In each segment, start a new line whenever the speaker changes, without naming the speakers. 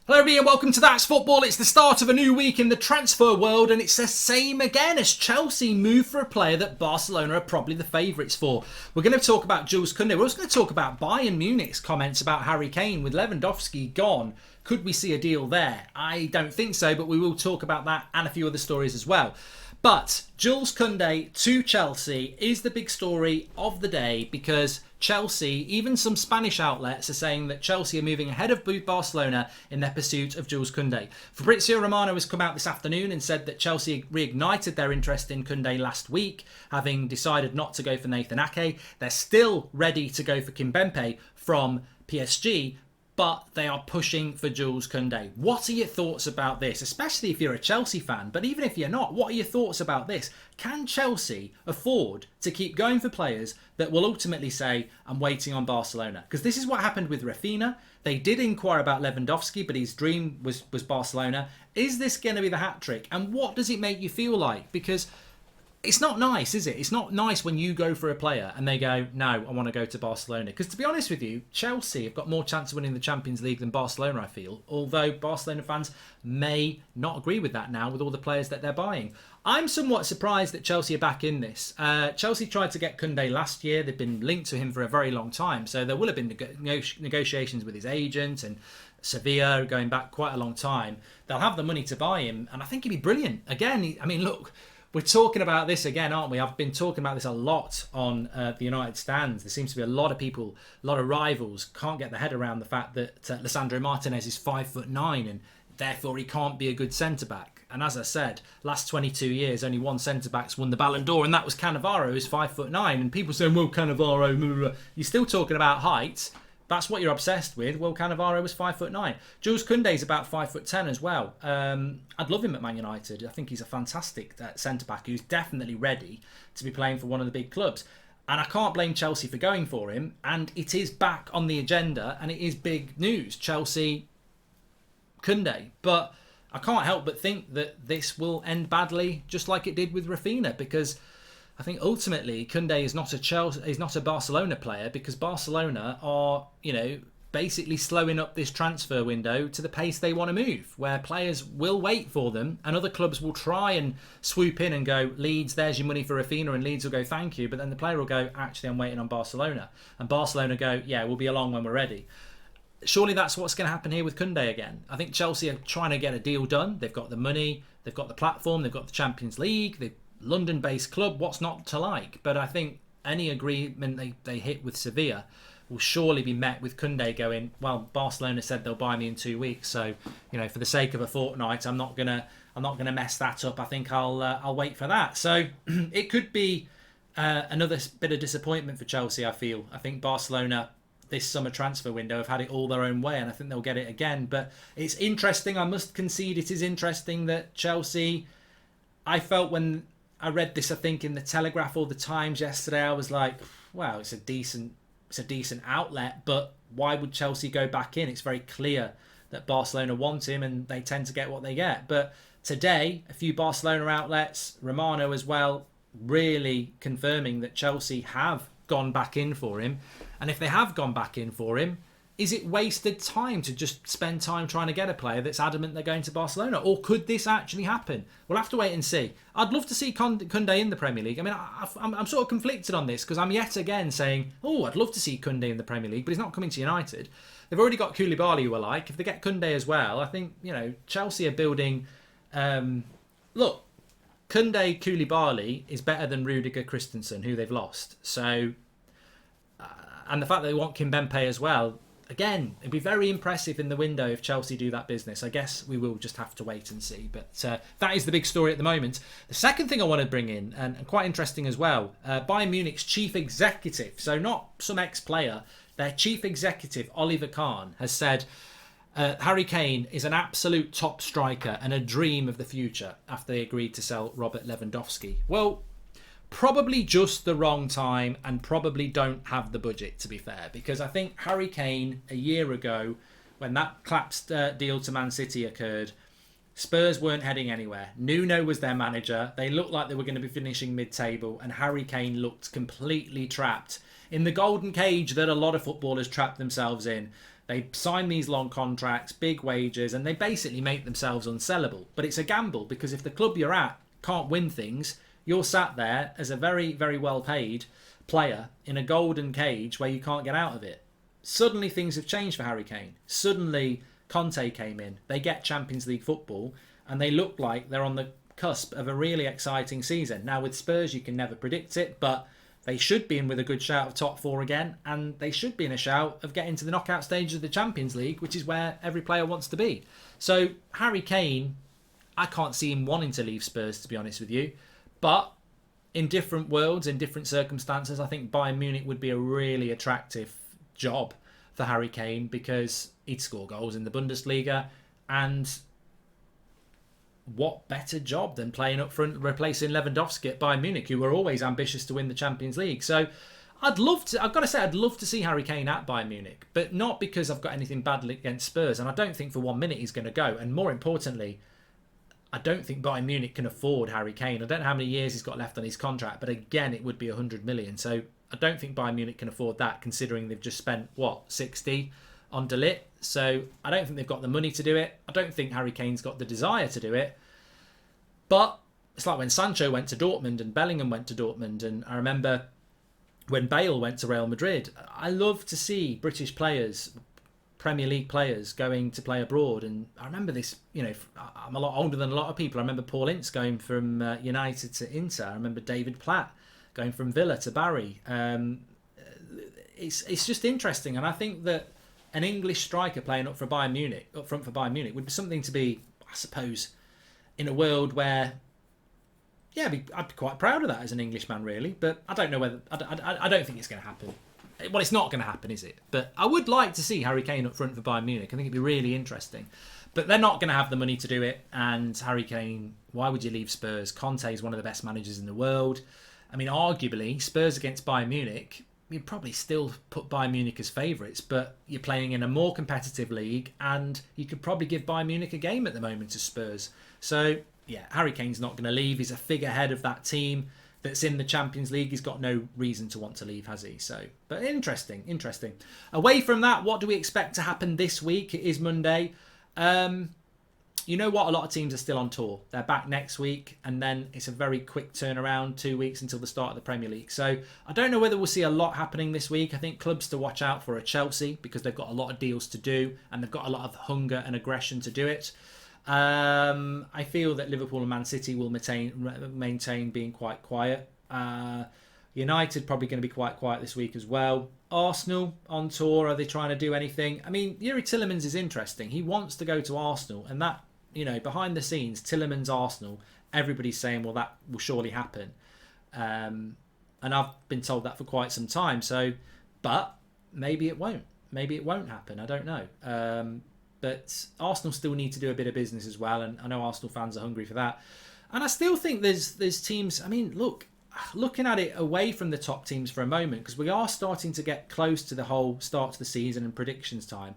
Hello everybody and welcome to That's Football. It's the start of a new week in the transfer world and it's the same again as Chelsea move for a player that Barcelona are probably the favourites for. We're going to talk about Jules Kounde. We're also going to talk about Bayern Munich's comments about Harry Kane. With Lewandowski gone, could we see a deal there? I don't think so, but we will talk about that and a few other stories as well. But Jules Kounde to Chelsea is the big story of the day because Chelsea, even some Spanish outlets, are saying that Chelsea are moving ahead of Barcelona in their pursuit of Jules Kounde. Fabrizio Romano has come out this afternoon and said that Chelsea reignited their interest in Kounde last week, having decided not to go for Nathan Ake. They're still ready to go for Kimpembe from PSG, but they are pushing for Jules Kounde. What are your thoughts about this? Especially if you're a Chelsea fan, but even if you're not, what are your thoughts about this? Can Chelsea afford to keep going for players that will ultimately say, I'm waiting on Barcelona? Because this is what happened with Rafinha. They did inquire about Lewandowski, but his dream was Barcelona. Is this going to be the hat-trick? And what does it make you feel like? Because it's not nice, is it? It's not nice when you go for a player and they go, no, I want to go to Barcelona. Because to be honest with you, Chelsea have got more chance of winning the Champions League than Barcelona, I feel. Although Barcelona fans may not agree with that now with all the players that they're buying. I'm somewhat surprised that Chelsea are back in this. Chelsea tried to get Kounde last year. They've been linked to him for a very long time. So there will have been negotiations with his agent and Sevilla going back quite a long time. They'll have the money to buy him. And I think he'd be brilliant. Again, I mean, look, we're talking about this again, aren't we? I've been talking about this a lot on the United stands. There seems to be a lot of people, a lot of rivals, can't get their head around the fact that Lisandro Martinez is 5'9" and therefore he can't be a good centre-back. And as I said, last 22 years, only one centre-back's won the Ballon d'Or, and that was Cannavaro, who's 5'9". And people saying, well, Cannavaro, blah, blah, blah. You're still talking about height. That's what you're obsessed with. Well, Cannavaro was 5'9". Jules Kounde is about 5'10" as well. I'd love him at Man United. I think he's a fantastic centre-back who's definitely ready to be playing for one of the big clubs. And I can't blame Chelsea for going for him. And it is back on the agenda and it is big news. Chelsea, Kounde. But I can't help but think that this will end badly just like it did with Rafinha, because I think ultimately Kounde is not a Barcelona player, because Barcelona are, basically slowing up this transfer window to the pace they want to move, where players will wait for them and other clubs will try and swoop in and go, Leeds, there's your money for Rafinha, and Leeds will go, thank you, but then the player will go, actually, I'm waiting on Barcelona. And Barcelona go, yeah, we'll be along when we're ready. Surely that's what's going to happen here with Kounde again. I think Chelsea are trying to get a deal done. They've got the money, they've got the platform, they've got the Champions League, they've London-based club, what's not to like? But I think any agreement they hit with Sevilla will surely be met with Kounde going, well, Barcelona said they'll buy me in 2 weeks, so for the sake of a fortnight, I'm not gonna mess that up. I think I'll wait for that. So it could be another bit of disappointment for Chelsea. I think Barcelona this summer transfer window have had it all their own way, and I think they'll get it again. But it's interesting. I must concede, it is interesting that Chelsea. I felt when I read this, I think in the Telegraph or the Times yesterday, I was like, wow, it's a decent outlet, but why would Chelsea go back in? It's very clear that Barcelona want him and they tend to get what they get. But today, a few Barcelona outlets, Romano as well, really confirming that Chelsea have gone back in for him. And if they have gone back in for him, is it wasted time to just spend time trying to get a player that's adamant they're going to Barcelona? Or could this actually happen? We'll have to wait and see. I'd love to see Kounde in the Premier League. I mean, I'm sort of conflicted on this because I'm yet again saying, I'd love to see Kounde in the Premier League, but he's not coming to United. They've already got Koulibaly, who I like. If they get Kounde as well, I think, Chelsea are building. Look, Kounde Koulibaly is better than Rudiger Christensen, who they've lost. So, and the fact that they want Kimpembe as well. Again, it'd be very impressive in the window if Chelsea do that business. I guess we will just have to wait and see. But that is the big story at the moment. The second thing I want to bring in, and quite interesting as well, Bayern Munich's chief executive, so not some ex-player, their chief executive, Oliver Kahn, has said Harry Kane is an absolute top striker and a dream of the future after they agreed to sell Robert Lewandowski. Well, probably just the wrong time and probably don't have the budget, to be fair, because I think Harry Kane a year ago, when that collapsed deal to Man City occurred, Spurs weren't heading anywhere. Nuno was their manager. They looked like they were going to be finishing mid-table, and Harry Kane looked completely trapped in the golden cage that a lot of footballers trap themselves in. They sign these long contracts, big wages, and they basically make themselves unsellable. But it's a gamble, because if the club you're at can't win things, you're sat there as a very, very well paid player in a golden cage where you can't get out of it. Suddenly things have changed for Harry Kane. Suddenly Conte came in. They get Champions League football and they look like they're on the cusp of a really exciting season. Now with Spurs you can never predict it, but they should be in with a good shout of top four again, and they should be in a shout of getting to the knockout stages of the Champions League, which is where every player wants to be. So Harry Kane, I can't see him wanting to leave Spurs, to be honest with you. But in different worlds, in different circumstances, I think Bayern Munich would be a really attractive job for Harry Kane, because he'd score goals in the Bundesliga, and what better job than playing up front, replacing Lewandowski at Bayern Munich, who were always ambitious to win the Champions League. So I've got to say, I'd love to see Harry Kane at Bayern Munich, but not because I've got anything bad against Spurs, and I don't think for 1 minute he's going to go. And more importantly, I don't think Bayern Munich can afford Harry Kane. I don't know how many years he's got left on his contract, but again, it would be 100 million. So I don't think Bayern Munich can afford that, considering they've just spent, 60 on De Ligt. So I don't think they've got the money to do it. I don't think Harry Kane's got the desire to do it. But it's like when Sancho went to Dortmund and Bellingham went to Dortmund. And I remember when Bale went to Real Madrid. I love to see British players, Premier League players, going to play abroad. And I remember this, I'm a lot older than a lot of people. I remember Paul Ince going from United to Inter. I remember David Platt going from Villa to Barry. It's just interesting. And I think that an English striker playing up front for Bayern Munich would be something to be, I suppose, in a world where, I'd be quite proud of that as an Englishman, really. But I don't know whether, I don't think it's going to happen. Well, it's not going to happen, is it? But I would like to see Harry Kane up front for Bayern Munich. I think it'd be really interesting. But they're not going to have the money to do it. And Harry Kane, why would you leave Spurs? Conte is one of the best managers in the world. I mean, arguably, Spurs against Bayern Munich, you'd probably still put Bayern Munich as favourites, but you're playing in a more competitive league, and you could probably give Bayern Munich a game at the moment to Spurs. So, Harry Kane's not going to leave. He's a figurehead of that team that's in the Champions League. He's got no reason to want to leave, has he? So, but interesting. Away from that, what do we expect to happen this week? It is Monday. You know what? A lot of teams are still on tour. They're back next week, and then it's a very quick turnaround, 2 weeks until the start of the Premier League. So I don't know whether we'll see a lot happening this week. I think clubs to watch out for are Chelsea, because they've got a lot of deals to do, and they've got a lot of hunger and aggression to do it. I feel that Liverpool and Man City will maintain being quite quiet. United probably going to be quite quiet this week as well. Arsenal on tour. Are they trying to do anything? I mean, Yuri Tillemans is interesting. He wants to go to Arsenal, and that, behind the scenes, Tillemans Arsenal, everybody's saying, well, that will surely happen. And I've been told that for quite some time. So, but maybe it won't. Maybe it won't happen. I don't know. But Arsenal still need to do a bit of business as well, and I know Arsenal fans are hungry for that. And I still think there's teams. I mean, looking at it away from the top teams for a moment, because we are starting to get close to the whole start to the season and predictions time.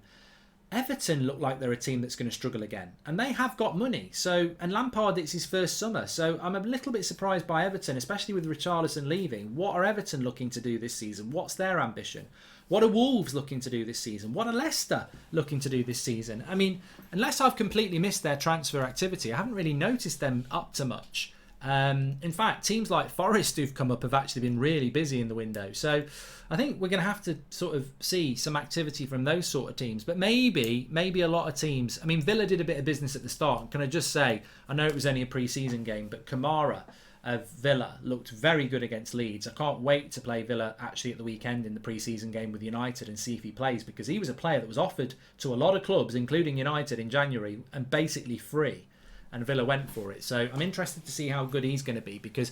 Everton look like they're a team that's going to struggle again, and they have got money. And Lampard, it's his first summer, so I'm a little bit surprised by Everton, especially with Richarlison leaving. What are Everton looking to do this season? What's their ambition? What are Wolves looking to do this season? What are Leicester looking to do this season? I mean, unless I've completely missed their transfer activity, I haven't really noticed them up to much. In fact, teams like Forest who've come up have actually been really busy in the window. So I think we're going to have to sort of see some activity from those sort of teams. But maybe a lot of teams. I mean, Villa did a bit of business at the start. Can I just say, I know it was only a pre-season game, but Kamara of Villa looked very good against Leeds. I can't wait to play Villa actually at the weekend in the pre-season game with United and see if he plays, because he was a player that was offered to a lot of clubs, including United in January, and basically free. And Villa went for it. So I'm interested to see how good he's going to be, because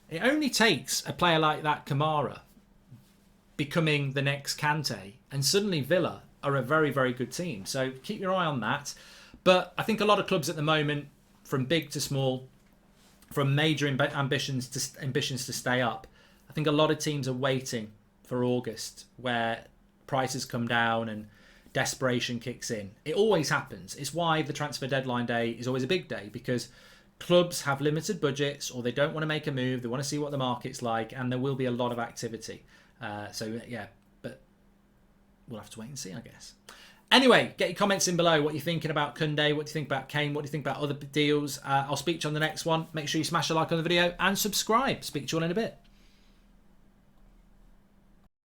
it only takes a player like that, Kamara, becoming the next Kante, and suddenly Villa are a very, very good team. So keep your eye on that. But I think a lot of clubs at the moment, from big to small, from major ambitions to stay up, I think a lot of teams are waiting for August, where prices come down and desperation kicks in. It always happens. It's why the transfer deadline day is always a big day, because clubs have limited budgets, or they don't want to make a move. They want to see what the market's like, and there will be a lot of activity. But we'll have to wait and see, I guess. Anyway, get your comments in below. What you're thinking about Kounde, what do you think about Kane, what do you think about other deals. I'll speak to you on the next one. Make sure you smash a like on the video and subscribe. Speak to you all in a bit.